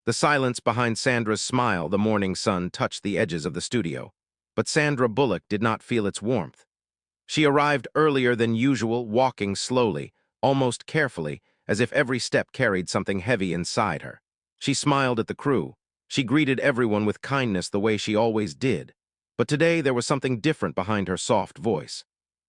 The silence behind Sandra's smile, the morning sun touched the edges of the studio. But Sandra Bullock did not feel its warmth. She arrived earlier than usual, walking slowly, almost carefully, as if every step carried something heavy inside her. She smiled at the crew. She greeted everyone with kindness the way she always did. But today there was something different behind her soft voice.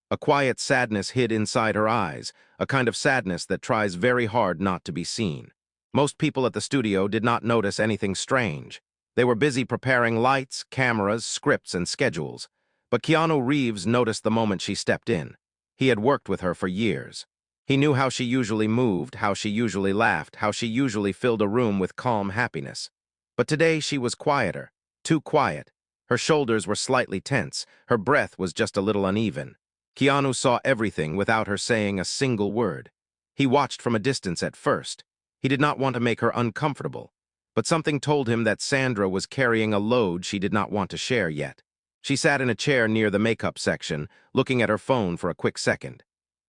A quiet sadness hid inside her eyes, a kind of sadness that tries very hard not to be seen. Most people at the studio did not notice anything strange. They were busy preparing lights, cameras, scripts, and schedules. But Keanu Reeves noticed the moment she stepped in. He had worked with her for years. He knew how she usually moved, how she usually laughed, how she usually filled a room with calm happiness. But today she was quieter, too quiet. Her shoulders were slightly tense, her breath was just a little uneven. Keanu saw everything without her saying a single word. He watched from a distance at first. He did not want to make her uncomfortable. But something told him that Sandra was carrying a load she did not want to share yet. She sat in a chair near the makeup section, looking at her phone for a quick second.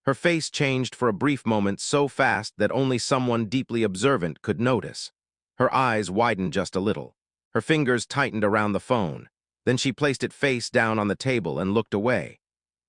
Her face changed for a brief moment so fast that only someone deeply observant could notice. Her eyes widened just a little. Her fingers tightened around the phone. Then she placed it face down on the table and looked away.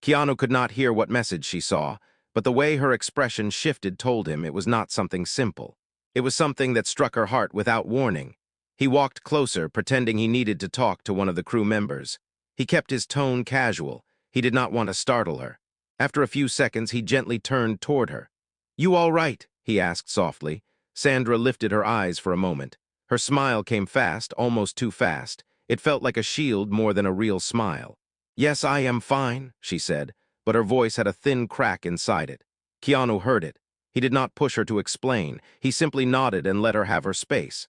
Keanu could not hear what message she saw, but the way her expression shifted told him it was not something simple. It was something that struck her heart without warning. He walked closer, pretending he needed to talk to one of the crew members. He kept his tone casual. He did not want to startle her. After a few seconds, he gently turned toward her. "You all right?" he asked softly. Sandra lifted her eyes for a moment. Her smile came fast, almost too fast. It felt like a shield more than a real smile. "Yes, I am fine," she said, but her voice had a thin crack inside it. Keanu heard it. He did not push her to explain. He simply nodded and let her have her space.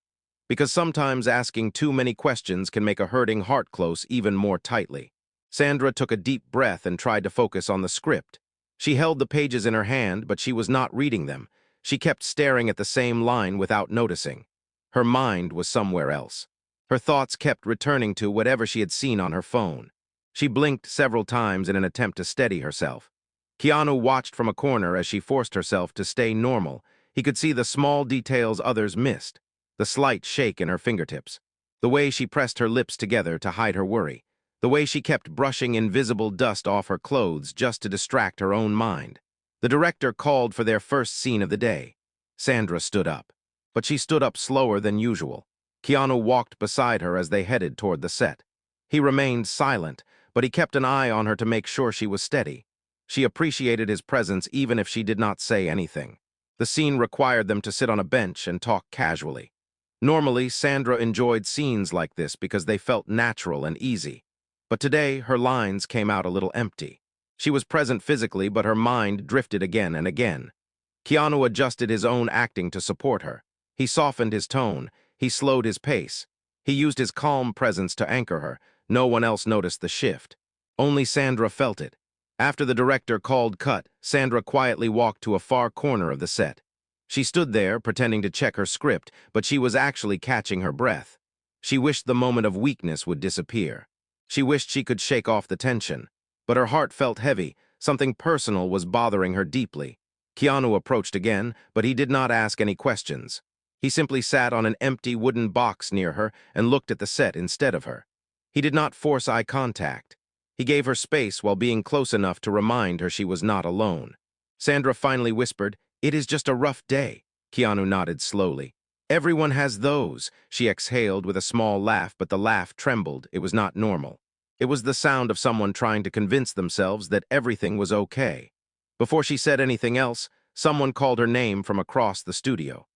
Because sometimes asking too many questions can make a hurting heart close even more tightly. Sandra took a deep breath and tried to focus on the script. She held the pages in her hand, but she was not reading them. She kept staring at the same line without noticing. Her mind was somewhere else. Her thoughts kept returning to whatever she had seen on her phone. She blinked several times in an attempt to steady herself. Keanu watched from a corner as she forced herself to stay normal. He could see the small details others missed, the slight shake in her fingertips, the way she pressed her lips together to hide her worry, the way she kept brushing invisible dust off her clothes just to distract her own mind. The director called for their first scene of the day. Sandra stood up, but she stood up slower than usual. Keanu walked beside her as they headed toward the set. He remained silent, but he kept an eye on her to make sure she was steady. She appreciated his presence even if she did not say anything. The scene required them to sit on a bench and talk casually. Normally, Sandra enjoyed scenes like this because they felt natural and easy. But today, her lines came out a little empty. She was present physically, but her mind drifted again and again. Keanu adjusted his own acting to support her. He softened his tone. He slowed his pace. He used his calm presence to anchor her. No one else noticed the shift. Only Sandra felt it. After the director called cut, Sandra quietly walked to a far corner of the set. She stood there, pretending to check her script, but she was actually catching her breath. She wished the moment of weakness would disappear. She wished she could shake off the tension. But her heart felt heavy. Something personal was bothering her deeply. Keanu approached again, but he did not ask any questions. He simply sat on an empty wooden box near her and looked at the set instead of her. He did not force eye contact. He gave her space while being close enough to remind her she was not alone. Sandra finally whispered, "It is just a rough day." Keanu nodded slowly. "Everyone has those." She exhaled with a small laugh, but the laugh trembled. It was not normal. It was the sound of someone trying to convince themselves that everything was okay. Before she said anything else, someone called her name from across the studio.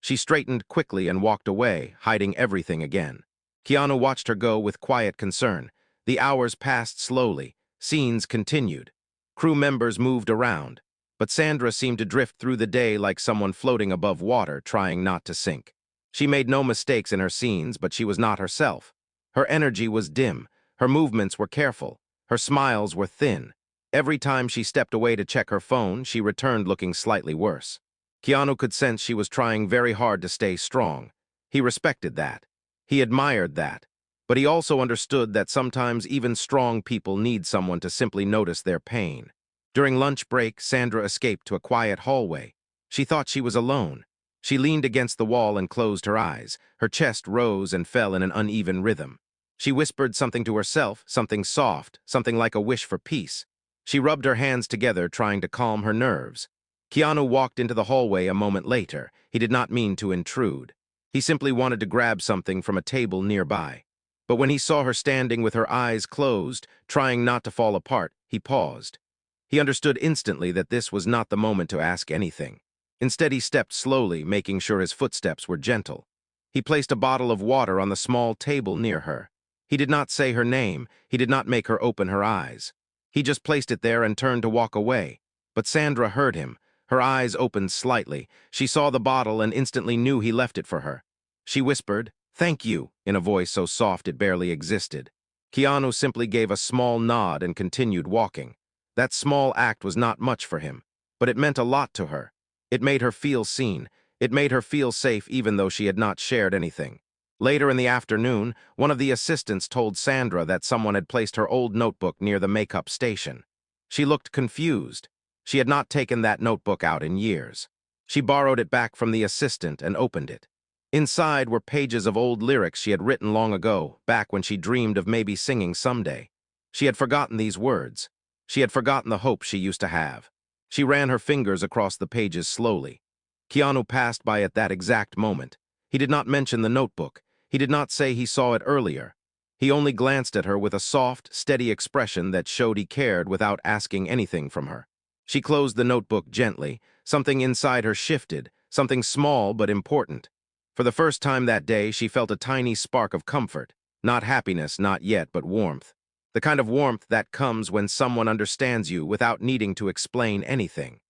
She straightened quickly and walked away, hiding everything again. Keanu watched her go with quiet concern. The hours passed slowly. Scenes continued. Crew members moved around. But Sandra seemed to drift through the day like someone floating above water, trying not to sink. She made no mistakes in her scenes, but she was not herself. Her energy was dim. Her movements were careful. Her smiles were thin. Every time she stepped away to check her phone, she returned looking slightly worse. Keanu could sense she was trying very hard to stay strong. He respected that. He admired that. But he also understood that sometimes even strong people need someone to simply notice their pain. During lunch break, Sandra escaped to a quiet hallway. She thought she was alone. She leaned against the wall and closed her eyes. Her chest rose and fell in an uneven rhythm. She whispered something to herself, something soft, something like a wish for peace. She rubbed her hands together, trying to calm her nerves. Keanu walked into the hallway a moment later. He did not mean to intrude. He simply wanted to grab something from a table nearby. But when he saw her standing with her eyes closed, trying not to fall apart, he paused. He understood instantly that this was not the moment to ask anything. Instead, he stepped slowly, making sure his footsteps were gentle. He placed a bottle of water on the small table near her. He did not say her name. He did not make her open her eyes. He just placed it there and turned to walk away. But Sandra heard him. Her eyes opened slightly. She saw the bottle and instantly knew he left it for her. She whispered, "Thank you," in a voice so soft it barely existed. Keanu simply gave a small nod and continued walking. That small act was not much for him, but it meant a lot to her. It made her feel seen. It made her feel safe even though she had not shared anything. Later in the afternoon, one of the assistants told Sandra that someone had placed her old notebook near the makeup station. She looked confused. She had not taken that notebook out in years. She borrowed it back from the assistant and opened it. Inside were pages of old lyrics she had written long ago, back when she dreamed of maybe singing someday. She had forgotten these words. She had forgotten the hope she used to have. She ran her fingers across the pages slowly. Keanu passed by at that exact moment. He did not mention the notebook. He did not say he saw it earlier. He only glanced at her with a soft, steady expression that showed he cared without asking anything from her. She closed the notebook gently. Something inside her shifted, something small but important. For the first time that day, she felt a tiny spark of comfort. Not happiness, not yet, but warmth. The kind of warmth that comes when someone understands you without needing to explain anything.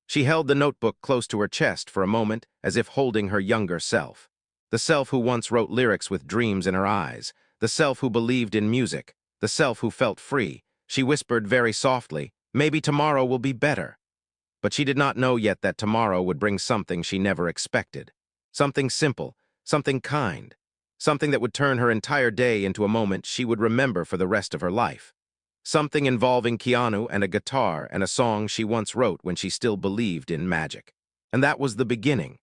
She held the notebook close to her chest for a moment, as if holding her younger self. The self who once wrote lyrics with dreams in her eyes. The self who believed in music. The self who felt free. She whispered very softly, "Maybe tomorrow will be better." But she did not know yet that tomorrow would bring something she never expected. Something simple, something kind. Something that would turn her entire day into a moment she would remember for the rest of her life. Something involving Keanu and a guitar and a song she once wrote when she still believed in magic. And that was the beginning.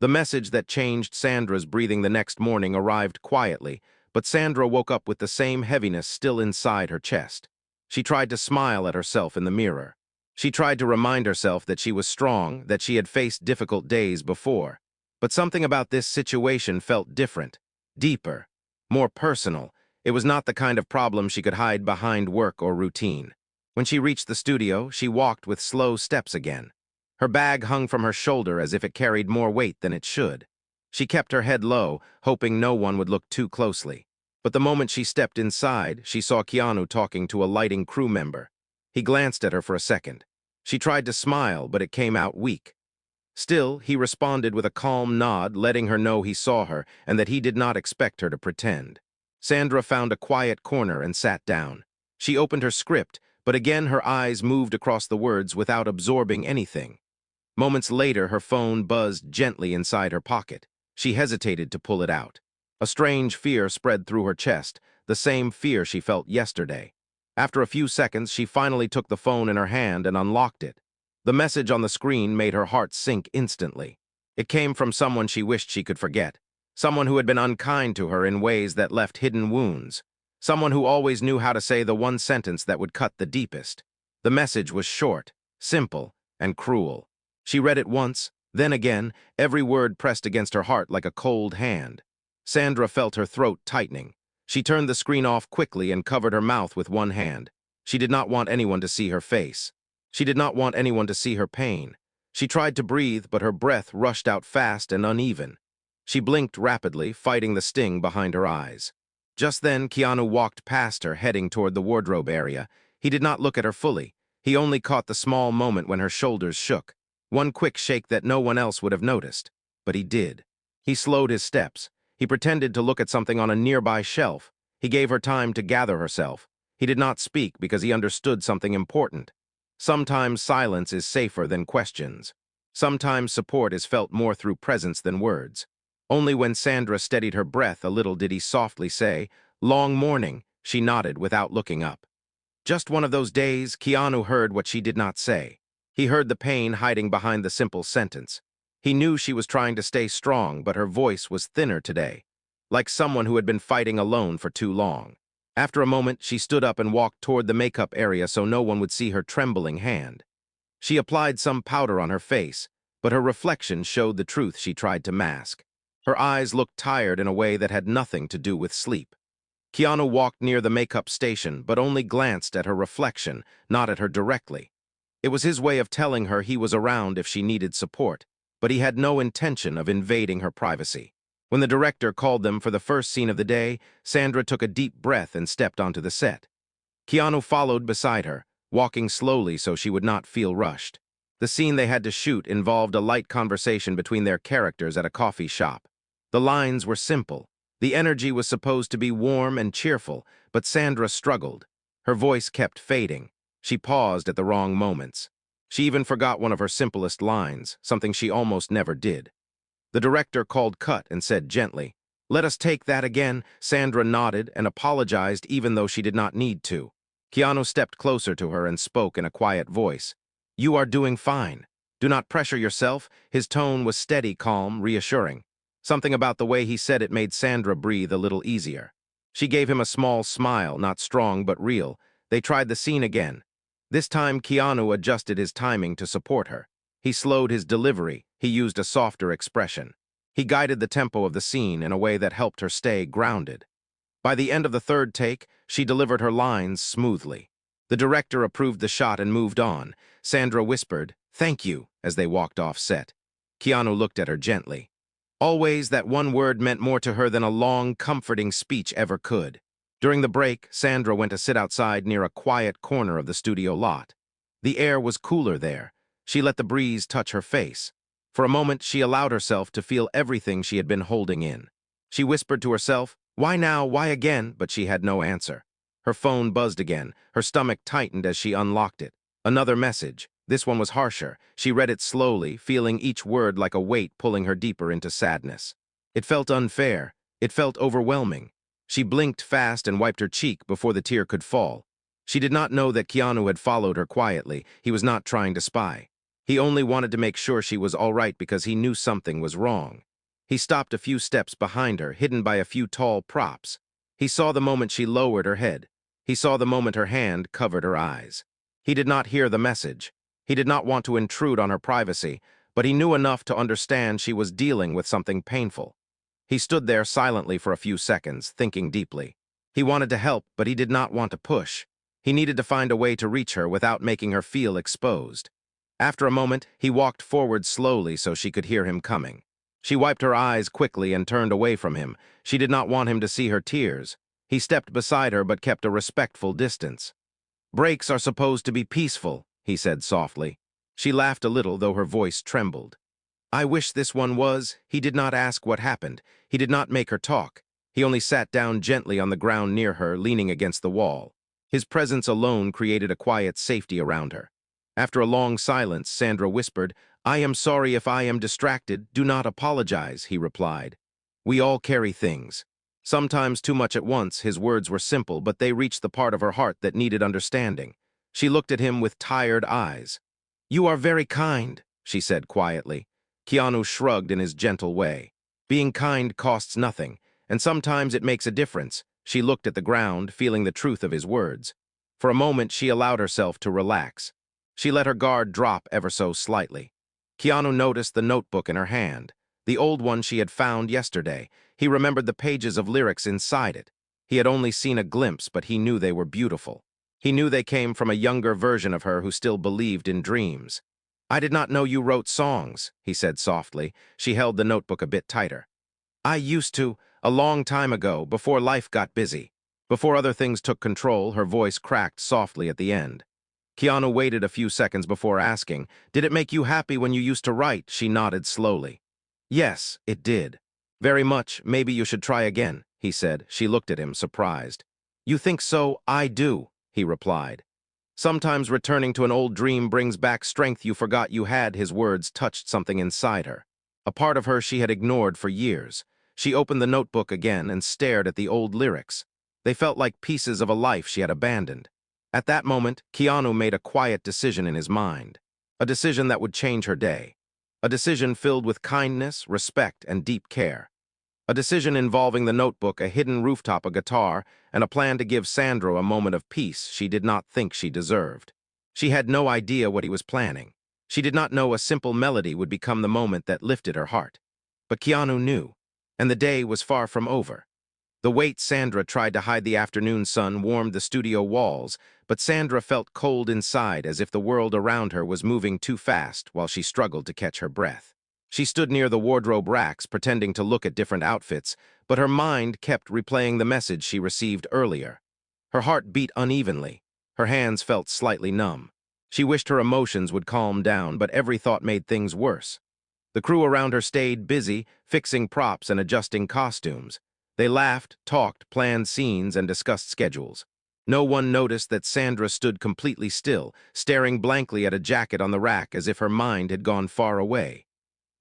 The message that changed Sandra's breathing the next morning arrived quietly, but Sandra woke up with the same heaviness still inside her chest. She tried to smile at herself in the mirror. She tried to remind herself that she was strong, that she had faced difficult days before. But something about this situation felt different, deeper, more personal. It was not the kind of problem she could hide behind work or routine. When she reached the studio, she walked with slow steps again. Her bag hung from her shoulder as if it carried more weight than it should. She kept her head low, hoping no one would look too closely. But the moment she stepped inside, she saw Keanu talking to a lighting crew member. He glanced at her for a second. She tried to smile, but it came out weak. Still, he responded with a calm nod, letting her know he saw her and that he did not expect her to pretend. Sandra found a quiet corner and sat down. She opened her script, but again her eyes moved across the words without absorbing anything. Moments later, her phone buzzed gently inside her pocket. She hesitated to pull it out. A strange fear spread through her chest, the same fear she felt yesterday. After a few seconds, she finally took the phone in her hand and unlocked it. The message on the screen made her heart sink instantly. It came from someone she wished she could forget. Someone who had been unkind to her in ways that left hidden wounds. Someone who always knew how to say the one sentence that would cut the deepest. The message was short, simple, and cruel. She read it once, then again, every word pressed against her heart like a cold hand. Sandra felt her throat tightening. She turned the screen off quickly and covered her mouth with one hand. She did not want anyone to see her face. She did not want anyone to see her pain. She tried to breathe, but her breath rushed out fast and uneven. She blinked rapidly, fighting the sting behind her eyes. Just then, Keanu walked past her, heading toward the wardrobe area. He did not look at her fully. He only caught the small moment when her shoulders shook. One quick shake that no one else would have noticed. But he did. He slowed his steps. He pretended to look at something on a nearby shelf. He gave her time to gather herself. He did not speak because he understood something important. Sometimes silence is safer than questions. Sometimes support is felt more through presence than words. Only when Sandra steadied her breath a little did he softly say, "Long morning." She nodded without looking up. Just one of those days, Keanu heard what she did not say. He heard the pain hiding behind the simple sentence. He knew she was trying to stay strong, but her voice was thinner today, like someone who had been fighting alone for too long. After a moment, she stood up and walked toward the makeup area so no one would see her trembling hand. She applied some powder on her face, but her reflection showed the truth she tried to mask. Her eyes looked tired in a way that had nothing to do with sleep. Keanu walked near the makeup station, but only glanced at her reflection, not at her directly. It was his way of telling her he was around if she needed support, but he had no intention of invading her privacy. When the director called them for the first scene of the day, Sandra took a deep breath and stepped onto the set. Keanu followed beside her, walking slowly so she would not feel rushed. The scene they had to shoot involved a light conversation between their characters at a coffee shop. The lines were simple. The energy was supposed to be warm and cheerful, but Sandra struggled. Her voice kept fading. She paused at the wrong moments. She even forgot one of her simplest lines, something she almost never did. The director called cut and said gently, "Let us take that again." Sandra nodded and apologized even though she did not need to. Keanu stepped closer to her and spoke in a quiet voice. "You are doing fine. Do not pressure yourself." His tone was steady, calm, reassuring. Something about the way he said it made Sandra breathe a little easier. She gave him a small smile, not strong but real. They tried the scene again. This time, Keanu adjusted his timing to support her. He slowed his delivery. He used a softer expression. He guided the tempo of the scene in a way that helped her stay grounded. By the end of the third take, she delivered her lines smoothly. The director approved the shot and moved on. Sandra whispered, "Thank you," as they walked off set. Keanu looked at her gently. Always, that one word meant more to her than a long, comforting speech ever could. During the break, Sandra went to sit outside near a quiet corner of the studio lot. The air was cooler there. She let the breeze touch her face. For a moment, she allowed herself to feel everything she had been holding in. She whispered to herself, "Why now? Why again?" But she had no answer. Her phone buzzed again. Her stomach tightened as she unlocked it. Another message. This one was harsher. She read it slowly, feeling each word like a weight pulling her deeper into sadness. It felt unfair. It felt overwhelming. She blinked fast and wiped her cheek before the tear could fall. She did not know that Keanu had followed her quietly. He was not trying to spy. He only wanted to make sure she was all right because he knew something was wrong. He stopped a few steps behind her, hidden by a few tall props. He saw the moment she lowered her head. He saw the moment her hand covered her eyes. He did not hear the message. He did not want to intrude on her privacy, but he knew enough to understand she was dealing with something painful. He stood there silently for a few seconds, thinking deeply. He wanted to help, but he did not want to push. He needed to find a way to reach her without making her feel exposed. After a moment, he walked forward slowly so she could hear him coming. She wiped her eyes quickly and turned away from him. She did not want him to see her tears. He stepped beside her but kept a respectful distance. "Breaks are supposed to be peaceful," he said softly. She laughed a little, though her voice trembled. "I wish this one was." He did not ask what happened. He did not make her talk. He only sat down gently on the ground near her, leaning against the wall. His presence alone created a quiet safety around her. After a long silence, Sandra whispered, "I am sorry if I am distracted. Do not apologize," he replied. "We all carry things." Sometimes too much at once. His words were simple, but they reached the part of her heart that needed understanding. She looked at him with tired eyes. "You are very kind," she said quietly. Keanu shrugged in his gentle way. Being kind costs nothing, and sometimes it makes a difference. She looked at the ground, feeling the truth of his words. For a moment, she allowed herself to relax. She let her guard drop ever so slightly. Keanu noticed the notebook in her hand, the old one she had found yesterday. He remembered the pages of lyrics inside it. He had only seen a glimpse, but he knew they were beautiful. He knew they came from a younger version of her who still believed in dreams. "I did not know you wrote songs," he said softly. She held the notebook a bit tighter. "I used to, a long time ago, before life got busy." Before other things took control, her voice cracked softly at the end. Keanu waited a few seconds before asking, "Did it make you happy when you used to write?" She nodded slowly. "Yes, it did. Very much. Maybe you should try again," he said. She looked at him, surprised. "You think so? I do," he replied. "Sometimes returning to an old dream brings back strength you forgot you had." His words touched something inside her, a part of her she had ignored for years. She opened the notebook again and stared at the old lyrics. They felt like pieces of a life she had abandoned. At that moment, Keanu made a quiet decision in his mind, a decision that would change her day. A decision filled with kindness, respect, and deep care. A decision involving the notebook, a hidden rooftop, a guitar, and a plan to give Sandra a moment of peace she did not think she deserved. She had no idea what he was planning. She did not know a simple melody would become the moment that lifted her heart. But Keanu knew, and the day was far from over. The weight Sandra tried to hide the afternoon sun warmed the studio walls, but Sandra felt cold inside as if the world around her was moving too fast while she struggled to catch her breath. She stood near the wardrobe racks, pretending to look at different outfits, but her mind kept replaying the message she received earlier. Her heart beat unevenly. Her hands felt slightly numb. She wished her emotions would calm down, but every thought made things worse. The crew around her stayed busy, fixing props and adjusting costumes. They laughed, talked, planned scenes, and discussed schedules. No one noticed that Sandra stood completely still, staring blankly at a jacket on the rack as if her mind had gone far away.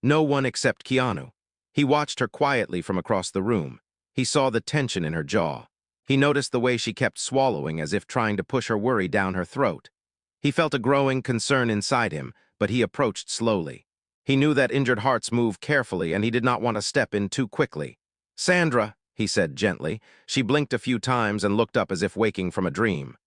No one except Keanu. He watched her quietly from across the room. He saw the tension in her jaw. He noticed the way she kept swallowing as if trying to push her worry down her throat. He felt a growing concern inside him, but he approached slowly. He knew that injured hearts move carefully, and he did not want to step in too quickly. "Sandra," he said gently. She blinked a few times and looked up as if waking from a dream.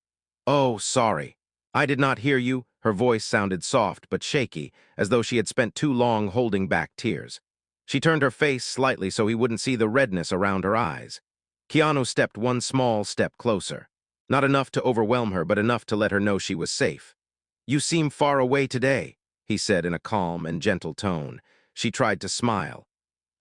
"Oh, sorry. I did not hear you." Her voice sounded soft but shaky, as though she had spent too long holding back tears. She turned her face slightly so he wouldn't see the redness around her eyes. Keanu stepped one small step closer. Not enough to overwhelm her, but enough to let her know she was safe. "You seem far away today," he said in a calm and gentle tone. She tried to smile.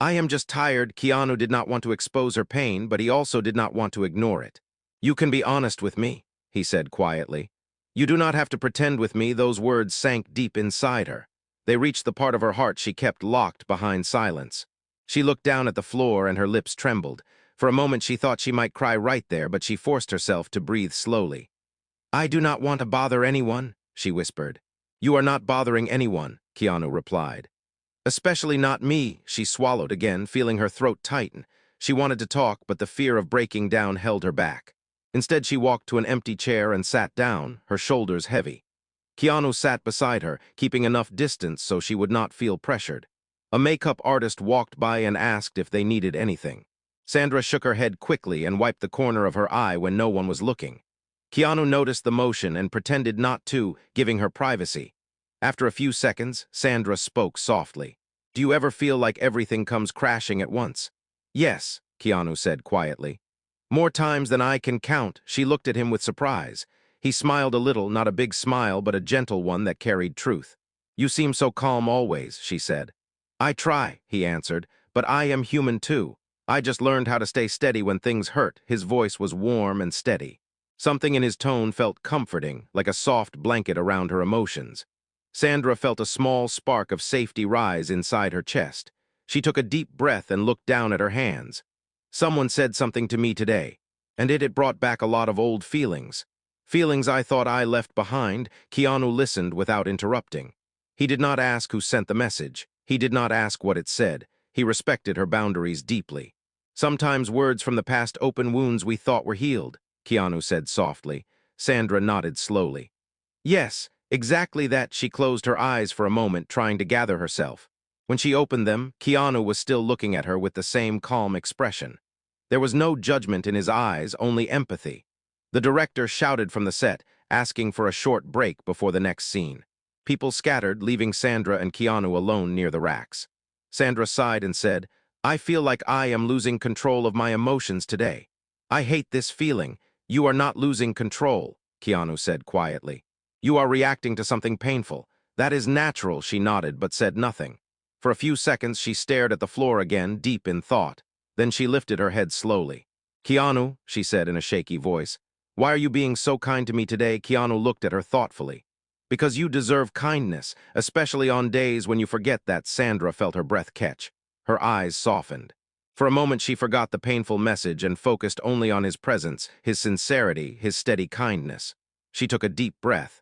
"I am just tired." Keanu did not want to expose her pain, but he also did not want to ignore it. "You can be honest with me," he said quietly. "You do not have to pretend with me." Those words sank deep inside her. They reached the part of her heart she kept locked behind silence. She looked down at the floor and her lips trembled. For a moment she thought she might cry right there, but she forced herself to breathe slowly. "I do not want to bother anyone," she whispered. "You are not bothering anyone," Keanu replied. "Especially not me." She swallowed again, feeling her throat tighten. She wanted to talk, but the fear of breaking down held her back. Instead, she walked to an empty chair and sat down, her shoulders heavy. Keanu sat beside her, keeping enough distance so she would not feel pressured. A makeup artist walked by and asked if they needed anything. Sandra shook her head quickly and wiped the corner of her eye when no one was looking. Keanu noticed the motion and pretended not to, giving her privacy. After a few seconds, Sandra spoke softly. "Do you ever feel like everything comes crashing at once?" "Yes," Keanu said quietly. "More times than I can count." She looked at him with surprise. He smiled a little, not a big smile, but a gentle one that carried truth. "You seem so calm always," she said. "I try," he answered, "but I am human too. I just learned how to stay steady when things hurt." His voice was warm and steady. Something in his tone felt comforting, like a soft blanket around her emotions. Sandra felt a small spark of safety rise inside her chest. She took a deep breath and looked down at her hands. "Someone said something to me today, and it brought back a lot of old feelings. Feelings I thought I left behind." Keanu listened without interrupting. He did not ask who sent the message. He did not ask what it said. He respected her boundaries deeply. "Sometimes words from the past open wounds we thought were healed," Keanu said softly. Sandra nodded slowly. "Yes, exactly that." She closed her eyes for a moment, trying to gather herself. When she opened them, Keanu was still looking at her with the same calm expression. There was no judgment in his eyes, only empathy. The director shouted from the set, asking for a short break before the next scene. People scattered, leaving Sandra and Keanu alone near the racks. Sandra sighed and said, "I feel like I am losing control of my emotions today." "I hate this feeling." "You are not losing control," Keanu said quietly. "You are reacting to something painful. That is natural." She nodded but said nothing. For a few seconds she stared at the floor again, deep in thought. Then she lifted her head slowly. "Keanu," she said in a shaky voice, "why are you being so kind to me today?" Keanu looked at her thoughtfully. "Because you deserve kindness, especially on days when you forget that." Sandra felt her breath catch. Her eyes softened. For a moment she forgot the painful message and focused only on his presence, his sincerity, his steady kindness. She took a deep breath.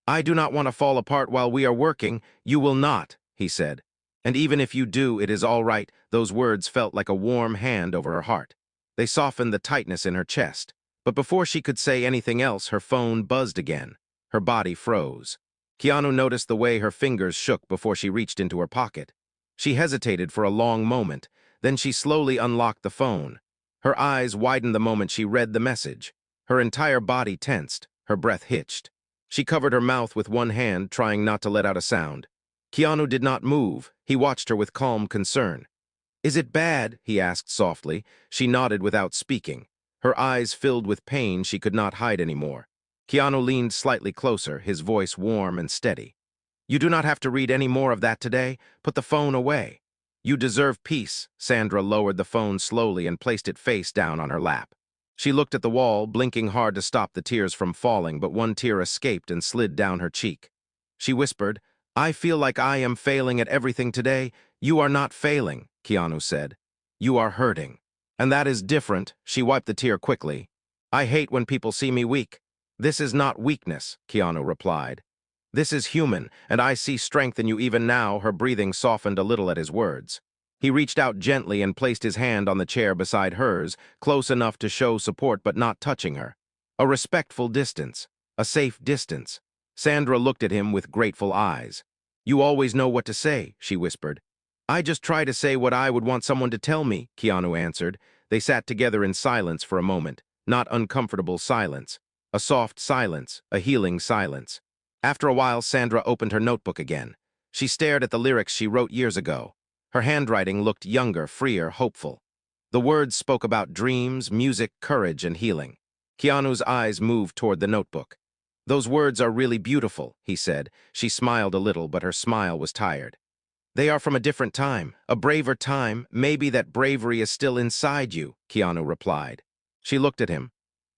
"I do not want to fall apart while we are working." "You will not," he said. "And even if you do, it is all right." Those words felt like a warm hand over her heart. They softened the tightness in her chest. But before she could say anything else, her phone buzzed again. Her body froze. Keanu noticed the way her fingers shook before she reached into her pocket. She hesitated for a long moment, then she slowly unlocked the phone. Her eyes widened the moment she read the message. Her entire body tensed, her breath hitched. She covered her mouth with one hand, trying not to let out a sound. Keanu did not move. He watched her with calm concern. "Is it bad?" he asked softly. She nodded without speaking. Her eyes filled with pain she could not hide anymore. Keanu leaned slightly closer, his voice warm and steady. "You do not have to read any more of that today. Put the phone away. You deserve peace." Sandra lowered the phone slowly and placed it face down on her lap. She looked at the wall, blinking hard to stop the tears from falling, but one tear escaped and slid down her cheek. She whispered, "I feel like I am failing at everything today." "You are not failing," Keanu said. "You are hurting. And that is different." She wiped the tear quickly. "I hate when people see me weak." "This is not weakness," Keanu replied. "This is human, and I see strength in you even now." Her breathing softened a little at his words. He reached out gently and placed his hand on the chair beside hers, close enough to show support but not touching her. A respectful distance, a safe distance. Sandra looked at him with grateful eyes. "You always know what to say," she whispered. "I just try to say what I would want someone to tell me," Keanu answered. They sat together in silence for a moment, not uncomfortable silence. A soft silence, a healing silence. After a while, Sandra opened her notebook again. She stared at the lyrics she wrote years ago. Her handwriting looked younger, freer, hopeful. The words spoke about dreams, music, courage, and healing. Keanu's eyes moved toward the notebook. "Those words are really beautiful," he said. She smiled a little, but her smile was tired. "They are from a different time, a braver time. Maybe that bravery is still inside you," Keanu replied. She looked at him.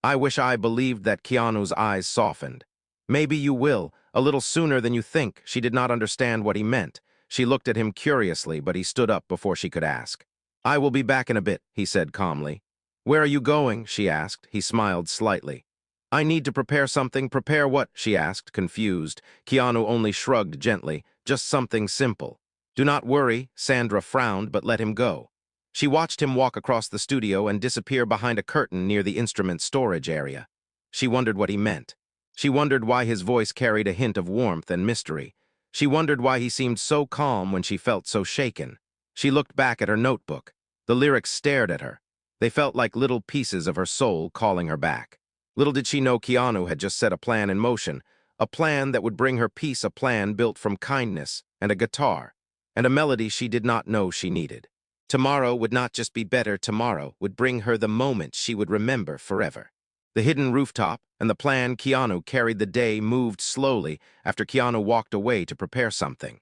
"I wish I believed that." Keanu's eyes softened. "Maybe you will, a little sooner than you think." She did not understand what he meant. She looked at him curiously, but he stood up before she could ask. "I will be back in a bit," he said calmly. "Where are you going?" she asked. He smiled slightly. "I need to prepare something." "Prepare what?" she asked, confused. Keanu only shrugged gently. "Just something simple." "Do not worry." Sandra frowned but let him go. She watched him walk across the studio and disappear behind a curtain near the instrument storage area. She wondered what he meant. She wondered why his voice carried a hint of warmth and mystery. She wondered why he seemed so calm when she felt so shaken. She looked back at her notebook. The lyrics stared at her. They felt like little pieces of her soul calling her back. Little did she know Keanu had just set a plan in motion, a plan that would bring her peace, a plan built from kindness and a guitar, and a melody she did not know she needed. Tomorrow would not just be better, tomorrow would bring her the moment she would remember forever. The hidden rooftop and the plan Keanu carried the day moved slowly after Keanu walked away to prepare something.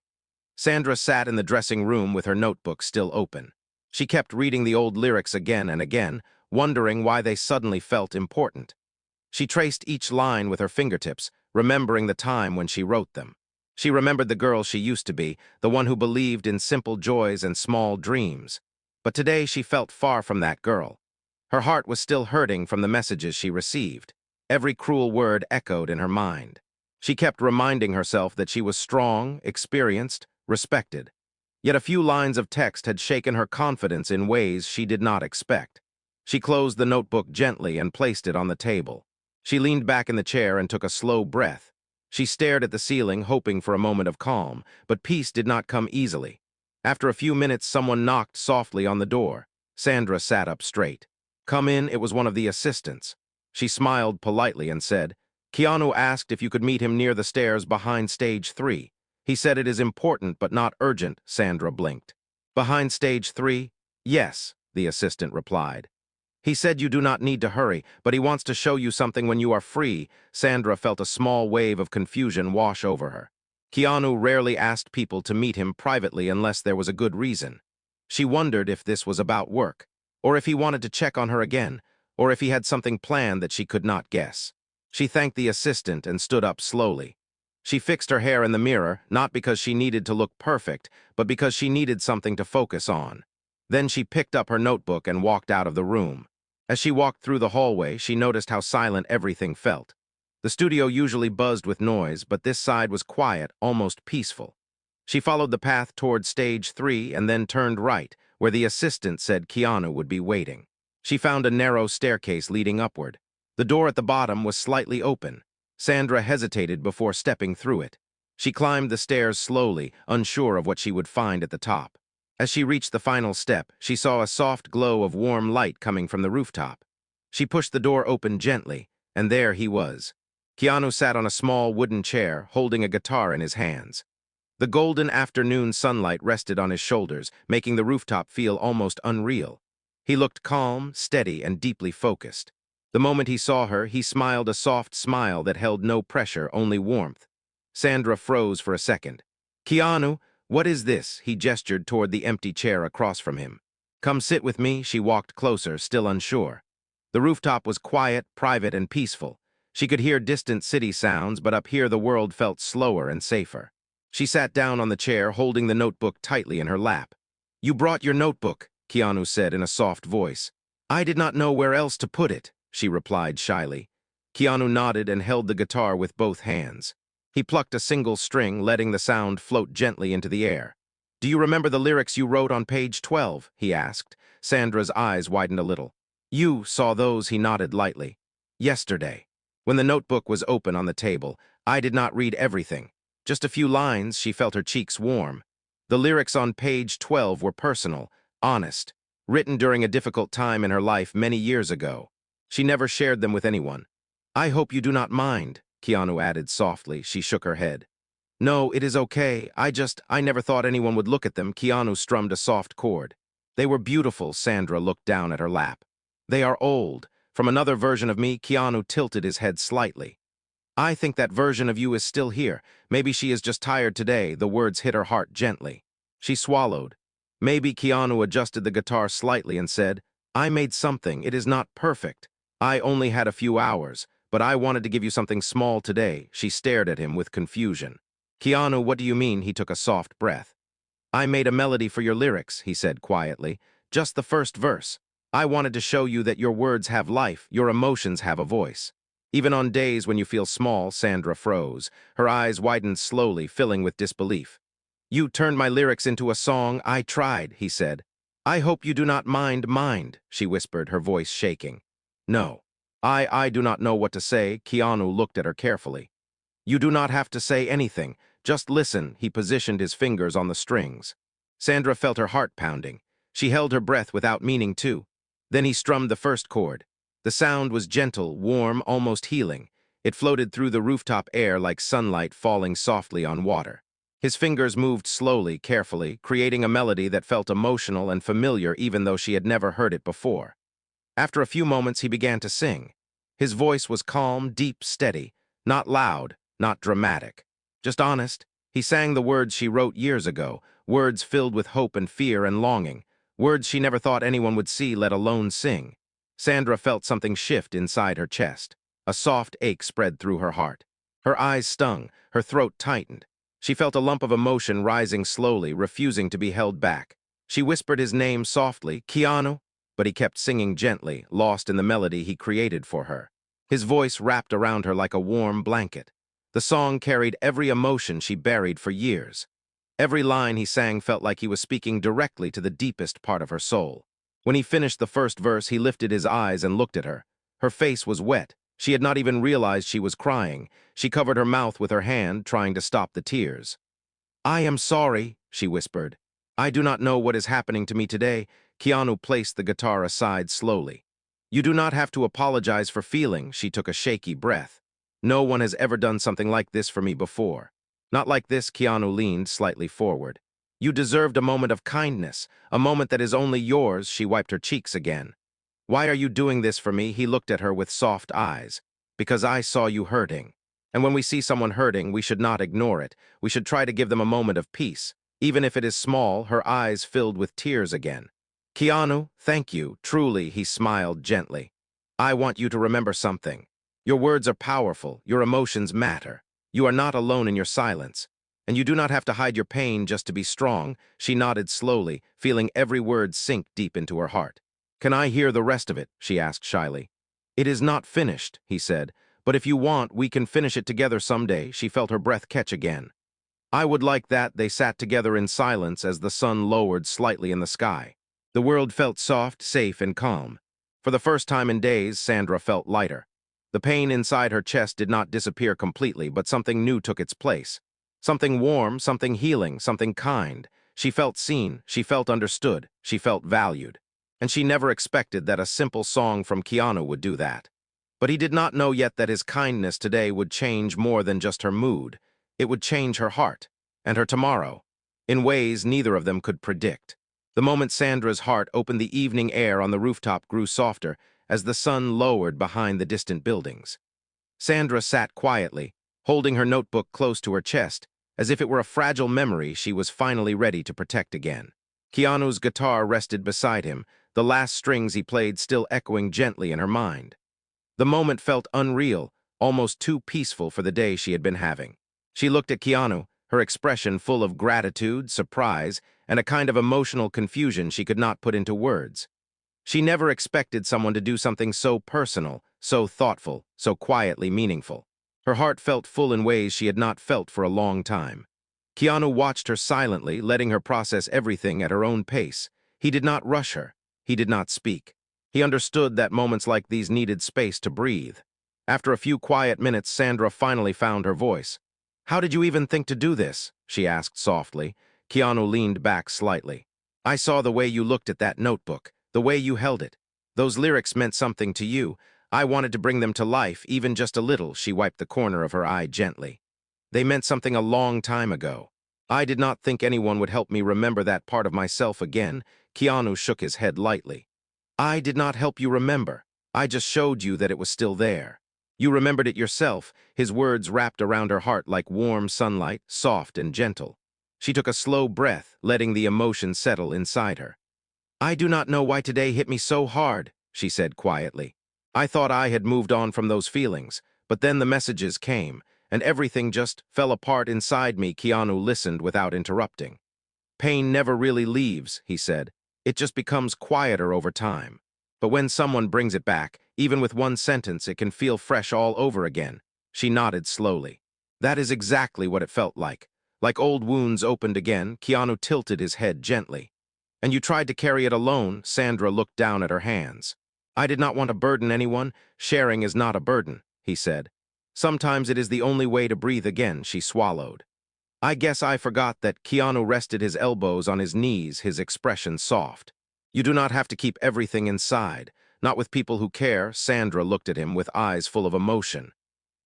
Sandra sat in the dressing room with her notebook still open. She kept reading the old lyrics again and again, wondering why they suddenly felt important. She traced each line with her fingertips, remembering the time when she wrote them. She remembered the girl she used to be, the one who believed in simple joys and small dreams. But today she felt far from that girl. Her heart was still hurting from the messages she received. Every cruel word echoed in her mind. She kept reminding herself that she was strong, experienced, respected. Yet a few lines of text had shaken her confidence in ways she did not expect. She closed the notebook gently and placed it on the table. She leaned back in the chair and took a slow breath. She stared at the ceiling, hoping for a moment of calm, but peace did not come easily. After a few minutes, someone knocked softly on the door. Sandra sat up straight. "Come in." It was one of the assistants. She smiled politely and said, "Keanu asked if you could meet him near the stairs behind stage 3. He said it is important but not urgent." Sandra blinked. "Behind stage 3? "Yes," the assistant replied. "He said you do not need to hurry, but he wants to show you something when you are free." Sandra felt a small wave of confusion wash over her. Keanu rarely asked people to meet him privately unless there was a good reason. She wondered if this was about work, or if he wanted to check on her again, or if he had something planned that she could not guess. She thanked the assistant and stood up slowly. She fixed her hair in the mirror, not because she needed to look perfect, but because she needed something to focus on. Then she picked up her notebook and walked out of the room. As she walked through the hallway, she noticed how silent everything felt. The studio usually buzzed with noise, but this side was quiet, almost peaceful. She followed the path toward stage 3 and then turned right, where the assistant said Keanu would be waiting. She found a narrow staircase leading upward. The door at the bottom was slightly open. Sandra hesitated before stepping through it. She climbed the stairs slowly, unsure of what she would find at the top. As she reached the final step, she saw a soft glow of warm light coming from the rooftop. She pushed the door open gently, and there he was. Keanu sat on a small wooden chair, holding a guitar in his hands. The golden afternoon sunlight rested on his shoulders, making the rooftop feel almost unreal. He looked calm, steady, and deeply focused. The moment he saw her, he smiled a soft smile that held no pressure, only warmth. Sandra froze for a second. "Keanu, what is this?" He gestured toward the empty chair across from him. "Come sit with me." She walked closer, still unsure. The rooftop was quiet, private, and peaceful. She could hear distant city sounds, but up here the world felt slower and safer. She sat down on the chair, holding the notebook tightly in her lap. "You brought your notebook," Keanu said in a soft voice. "I did not know where else to put it," she replied shyly. Keanu nodded and held the guitar with both hands. He plucked a single string, letting the sound float gently into the air. "Do you remember the lyrics you wrote on page 12? He asked. Sandra's eyes widened a little. "You saw those," he nodded lightly. "Yesterday." When the notebook was open on the table, I did not read everything. Just a few lines. She felt her cheeks warm. The lyrics on page 12 were personal, honest, written during a difficult time in her life many years ago. She never shared them with anyone. "I hope you do not mind," Keanu added softly. She shook her head. "No, it is okay. I never thought anyone would look at them." Keanu strummed a soft chord. "They were beautiful." Sandra looked down at her lap. "They are old. From another version of me." Keanu tilted his head slightly. "I think that version of you is still here. Maybe she is just tired today." The words hit her heart gently. She swallowed. "Maybe." Keanu adjusted the guitar slightly and said, "I made something. It is not perfect. I only had a few hours, but I wanted to give you something small today." She stared at him with confusion. "Keanu, what do you mean?" He took a soft breath. "I made a melody for your lyrics," he said quietly. "Just the first verse. I wanted to show you that your words have life, your emotions have a voice. Even on days when you feel small." Sandra froze. Her eyes widened slowly, filling with disbelief. "You turned my lyrics into a song." "I tried," he said. "I hope you do not mind," she whispered, her voice shaking. "No. I do not know what to say." Keanu looked at her carefully. "You do not have to say anything. Just listen." He positioned his fingers on the strings. Sandra felt her heart pounding. She held her breath without meaning to. Then he strummed the first chord. The sound was gentle, warm, almost healing. It floated through the rooftop air like sunlight falling softly on water. His fingers moved slowly, carefully, creating a melody that felt emotional and familiar even though she had never heard it before. After a few moments, he began to sing. His voice was calm, deep, steady, not loud, not dramatic, just honest. He sang the words she wrote years ago, words filled with hope and fear and longing, words she never thought anyone would see, let alone sing. Sandra felt something shift inside her chest. A soft ache spread through her heart. Her eyes stung, her throat tightened. She felt a lump of emotion rising slowly, refusing to be held back. She whispered his name softly, "Keanu," but he kept singing gently, lost in the melody he created for her. His voice wrapped around her like a warm blanket. The song carried every emotion she buried for years. Every line he sang felt like he was speaking directly to the deepest part of her soul. When he finished the first verse, he lifted his eyes and looked at her. Her face was wet. She had not even realized she was crying. She covered her mouth with her hand, trying to stop the tears. "I am sorry," she whispered. "I do not know what is happening to me today." Keanu placed the guitar aside slowly. "You do not have to apologize for feeling." She took a shaky breath. "No one has ever done something like this for me before." "Not like this." Keanu leaned slightly forward. "You deserved a moment of kindness, a moment that is only yours." She wiped her cheeks again. "Why are you doing this for me?" He looked at her with soft eyes. "Because I saw you hurting. And when we see someone hurting, we should not ignore it. We should try to give them a moment of peace, even if it is small." Her eyes filled with tears again. "Keanu, thank you, truly." He smiled gently. "I want you to remember something. Your words are powerful, your emotions matter. You are not alone in your silence. And you do not have to hide your pain just to be strong." She nodded slowly, feeling every word sink deep into her heart. "Can I hear the rest of it?" she asked shyly. "It is not finished," he said, "but if you want, we can finish it together someday." She felt her breath catch again. "I would like that." They sat together in silence as the sun lowered slightly in the sky. The world felt soft, safe, and calm. For the first time in days, Sandra felt lighter. The pain inside her chest did not disappear completely, but something new took its place. Something warm, something healing, something kind. She felt seen, she felt understood, she felt valued. And she never expected that a simple song from Keanu would do that. But he did not know yet that his kindness today would change more than just her mood. It would change her heart, and her tomorrow, in ways neither of them could predict. The moment Sandra's heart opened, the evening air on the rooftop grew softer as the sun lowered behind the distant buildings. Sandra sat quietly, holding her notebook close to her chest, as if it were a fragile memory she was finally ready to protect again. Keanu's guitar rested beside him, the last strings he played still echoing gently in her mind. The moment felt unreal, almost too peaceful for the day she had been having. She looked at Keanu, her expression full of gratitude, surprise, and a kind of emotional confusion she could not put into words. She never expected someone to do something so personal, so thoughtful, so quietly meaningful. Her heart felt full in ways she had not felt for a long time. Keanu watched her silently, letting her process everything at her own pace. He did not rush her. He did not speak. He understood that moments like these needed space to breathe. After a few quiet minutes, Sandra finally found her voice. "How did you even think to do this?" she asked softly. Keanu leaned back slightly. "I saw the way you looked at that notebook, the way you held it. Those lyrics meant something to you. I wanted to bring them to life, even just a little." She wiped the corner of her eye gently. "They meant something a long time ago. I did not think anyone would help me remember that part of myself again." Keanu shook his head lightly. "I did not help you remember. I just showed you that it was still there. You remembered it yourself." His words wrapped around her heart like warm sunlight, soft and gentle. She took a slow breath, letting the emotion settle inside her. "I do not know why today hit me so hard," she said quietly. "I thought I had moved on from those feelings, but then the messages came, and everything just fell apart inside me." Keanu listened without interrupting. "Pain never really leaves," he said. "It just becomes quieter over time. But when someone brings it back, even with one sentence, it can feel fresh all over again." She nodded slowly. "That is exactly what it felt like. Like old wounds opened again." Keanu tilted his head gently. "And you tried to carry it alone." Sandra looked down at her hands. "I did not want to burden anyone. Sharing is not a burden," he said. "Sometimes it is the only way to breathe again." She swallowed. "I guess I forgot that." Keanu rested his elbows on his knees, his expression soft. "You do not have to keep everything inside, not with people who care." Sandra looked at him with eyes full of emotion.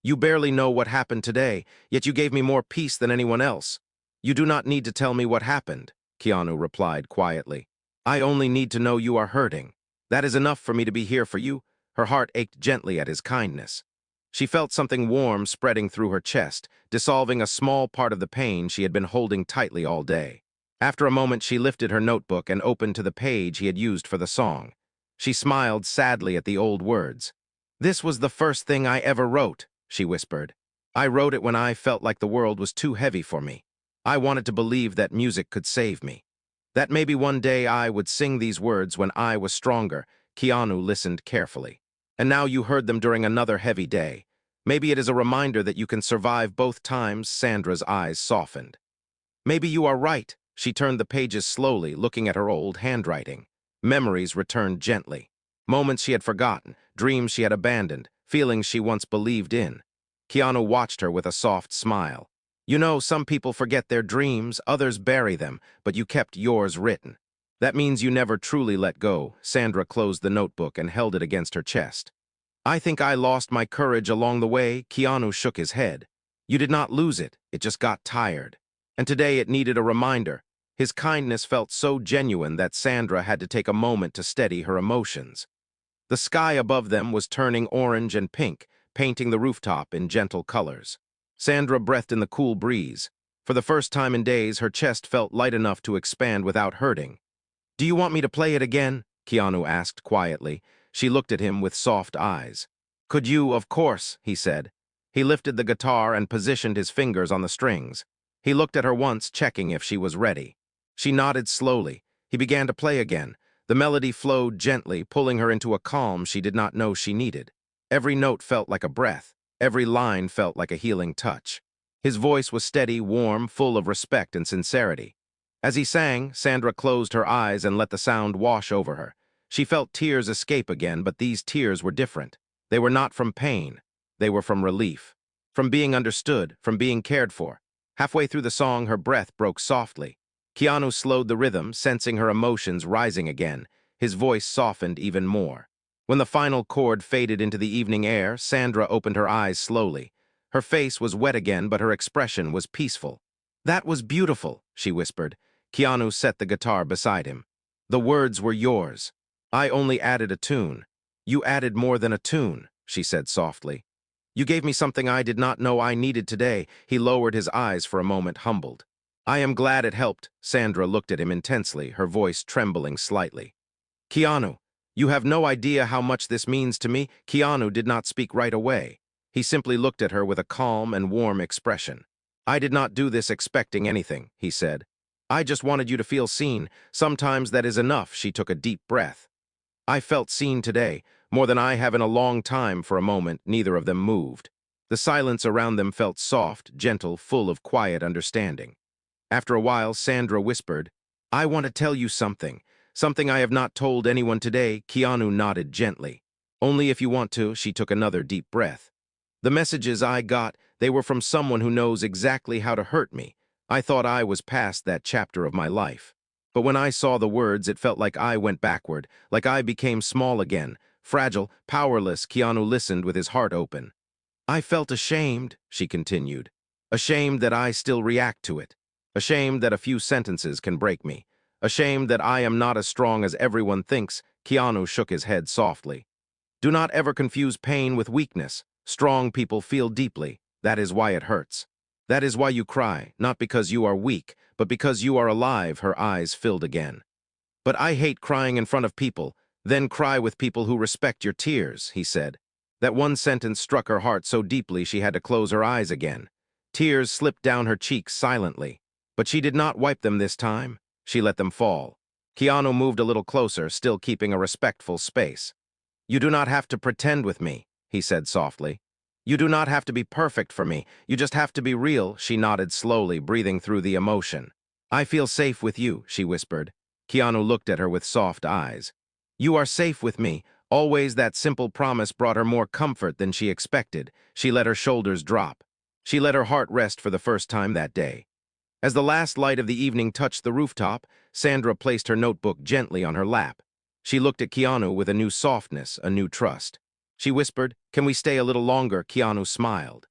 "You barely know what happened today, yet you gave me more peace than anyone else." "You do not need to tell me what happened," Keanu replied quietly. "I only need to know you are hurting. That is enough for me to be here for you." Her heart ached gently at his kindness. She felt something warm spreading through her chest, dissolving a small part of the pain she had been holding tightly all day. After a moment, she lifted her notebook and opened to the page he had used for the song. She smiled sadly at the old words. "This was the first thing I ever wrote," she whispered. "I wrote it when I felt like the world was too heavy for me. I wanted to believe that music could save me. That maybe one day I would sing these words when I was stronger." Keanu listened carefully. "And now you heard them during another heavy day. Maybe it is a reminder that you can survive both times." Sandra's eyes softened. "Maybe you are right." She turned the pages slowly, looking at her old handwriting. Memories returned gently. Moments she had forgotten, dreams she had abandoned, feelings she once believed in. Keanu watched her with a soft smile. "You know, some people forget their dreams, others bury them, but you kept yours written. That means you never truly let go." Sandra closed the notebook and held it against her chest. "I think I lost my courage along the way." Keanu shook his head. "You did not lose it, it just got tired. And today it needed a reminder." His kindness felt so genuine that Sandra had to take a moment to steady her emotions. The sky above them was turning orange and pink, painting the rooftop in gentle colors. Sandra breathed in the cool breeze. For the first time in days, her chest felt light enough to expand without hurting. "Do you want me to play it again?" Keanu asked quietly. She looked at him with soft eyes. "Could you? Of course," he said. He lifted the guitar and positioned his fingers on the strings. He looked at her once, checking if she was ready. She nodded slowly. He began to play again. The melody flowed gently, pulling her into a calm she did not know she needed. Every note felt like a breath. Every line felt like a healing touch. His voice was steady, warm, full of respect and sincerity. As he sang, Sandra closed her eyes and let the sound wash over her. She felt tears escape again, but these tears were different. They were not from pain. They were from relief. From being understood, from being cared for. Halfway through the song, her breath broke softly. Keanu slowed the rhythm, sensing her emotions rising again. His voice softened even more. When the final chord faded into the evening air, Sandra opened her eyes slowly. Her face was wet again, but her expression was peaceful. "That was beautiful," she whispered. Keanu set the guitar beside him. "The words were yours. I only added a tune." "You added more than a tune," she said softly. "You gave me something I did not know I needed today." He lowered his eyes for a moment, humbled. "I am glad it helped." Sandra looked at him intensely, her voice trembling slightly. "Keanu, you have no idea how much this means to me." Keanu did not speak right away. He simply looked at her with a calm and warm expression. "I did not do this expecting anything," he said. "I just wanted you to feel seen. Sometimes that is enough." She took a deep breath. "I felt seen today, more than I have in a long time." For a moment, neither of them moved. The silence around them felt soft, gentle, full of quiet understanding. After a while, Sandra whispered, "I want to tell you something. Something I have not told anyone today." Keanu nodded gently. "Only if you want to." She took another deep breath. "The messages I got, they were from someone who knows exactly how to hurt me. I thought I was past that chapter of my life. But when I saw the words, it felt like I went backward, like I became small again, fragile, powerless." Keanu listened with his heart open. "I felt ashamed," she continued. "Ashamed that I still react to it. Ashamed that a few sentences can break me. Ashamed that I am not as strong as everyone thinks." Keanu shook his head softly. "Do not ever confuse pain with weakness. Strong people feel deeply. That is why it hurts. That is why you cry, not because you are weak, but because you are alive." Her eyes filled again. "But I hate crying in front of people. Then cry with people who respect your tears," he said. That one sentence struck her heart so deeply she had to close her eyes again. Tears slipped down her cheeks silently. But she did not wipe them this time. She let them fall. Keanu moved a little closer, still keeping a respectful space. "You do not have to pretend with me," he said softly. "You do not have to be perfect for me. You just have to be real." She nodded slowly, breathing through the emotion. "I feel safe with you," she whispered. Keanu looked at her with soft eyes. "You are safe with me." Always that simple promise brought her more comfort than she expected. She let her shoulders drop. She let her heart rest for the first time that day. As the last light of the evening touched the rooftop, Sandra placed her notebook gently on her lap. She looked at Keanu with a new softness, a new trust. She whispered, "Can we stay a little longer?" Keanu smiled.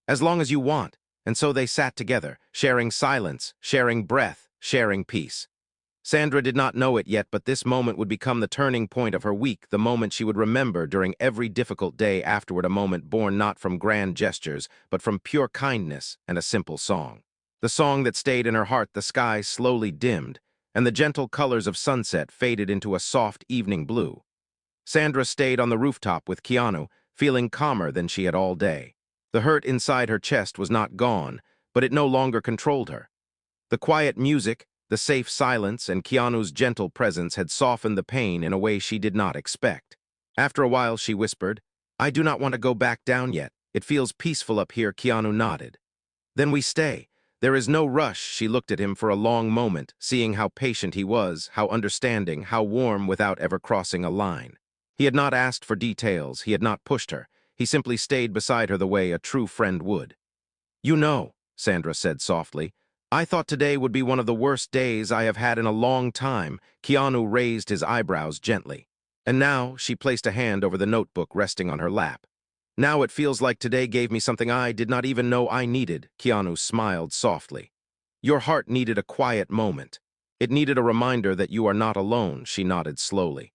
"As long as you want." And so they sat together, sharing silence, sharing breath, sharing peace. Sandra did not know it yet, but this moment would become the turning point of her week, the moment she would remember during every difficult day afterward, a moment born not from grand gestures, but from pure kindness and a simple song. The song that stayed in her heart. The sky slowly dimmed, and the gentle colors of sunset faded into a soft evening blue. Sandra stayed on the rooftop with Keanu, feeling calmer than she had all day. The hurt inside her chest was not gone, but it no longer controlled her. The quiet music, the safe silence, and Keanu's gentle presence had softened the pain in a way she did not expect. After a while, she whispered, "I do not want to go back down yet. It feels peaceful up here." Keanu nodded. "Then we stay. There is no rush." She looked at him for a long moment, seeing how patient he was, how understanding, how warm without ever crossing a line. He had not asked for details, he had not pushed her. He simply stayed beside her the way a true friend would. "You know," Sandra said softly, "I thought today would be one of the worst days I have had in a long time." Keanu raised his eyebrows gently. "And now," she placed a hand over the notebook resting on her lap. "Now it feels like today gave me something I did not even know I needed." Keanu smiled softly. "Your heart needed a quiet moment. It needed a reminder that you are not alone." She nodded slowly.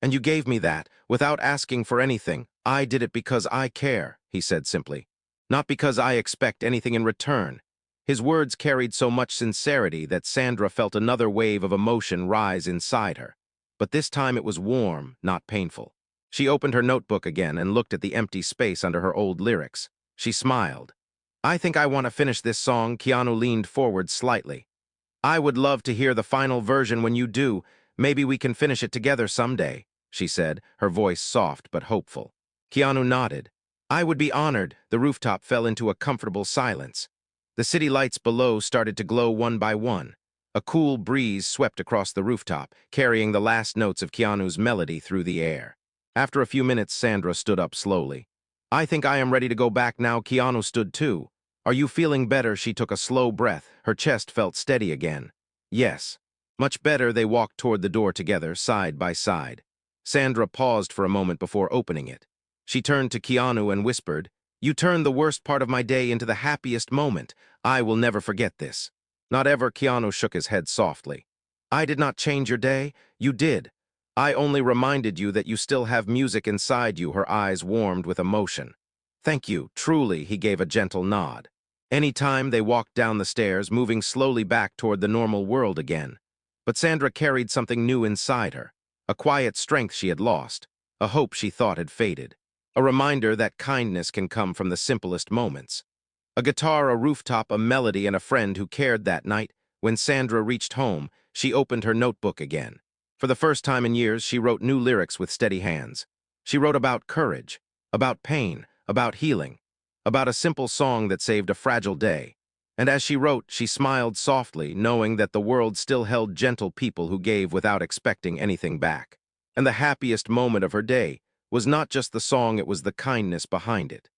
"And you gave me that, without asking for anything. I did it because I care," he said simply. "Not because I expect anything in return." His words carried so much sincerity that Sandra felt another wave of emotion rise inside her. But this time it was warm, not painful. She opened her notebook again and looked at the empty space under her old lyrics. She smiled. "I think I want to finish this song." Keanu leaned forward slightly. "I would love to hear the final version when you do. Maybe we can finish it together someday," she said, her voice soft but hopeful. Keanu nodded. "I would be honored." The rooftop fell into a comfortable silence. The city lights below started to glow one by one. A cool breeze swept across the rooftop, carrying the last notes of Keanu's melody through the air. After a few minutes, Sandra stood up slowly. "I think I am ready to go back now." Keanu stood too. Are you feeling better? She took a slow breath. Her chest felt steady again. Yes. Much better. They walked toward the door together, side by side. Sandra paused for a moment before opening it. She turned to Keanu and whispered, "You turned the worst part of my day into the happiest moment. I will never forget this." "Not ever." Keanu shook his head softly. "I did not change your day. You did. I only reminded you that you still have music inside you." Her eyes warmed with emotion. "Thank you, truly." He gave a gentle nod. Any time. They walked down the stairs, moving slowly back toward the normal world again. But Sandra carried something new inside her, a quiet strength she had lost, a hope she thought had faded, a reminder that kindness can come from the simplest moments. A guitar, a rooftop, a melody, and a friend who cared. That night, when Sandra reached home, she opened her notebook again. For the first time in years, she wrote new lyrics with steady hands. She wrote about courage, about pain, about healing, about a simple song that saved a fragile day. And as she wrote, she smiled softly, knowing that the world still held gentle people who gave without expecting anything back. And the happiest moment of her day was not just the song, it was the kindness behind it.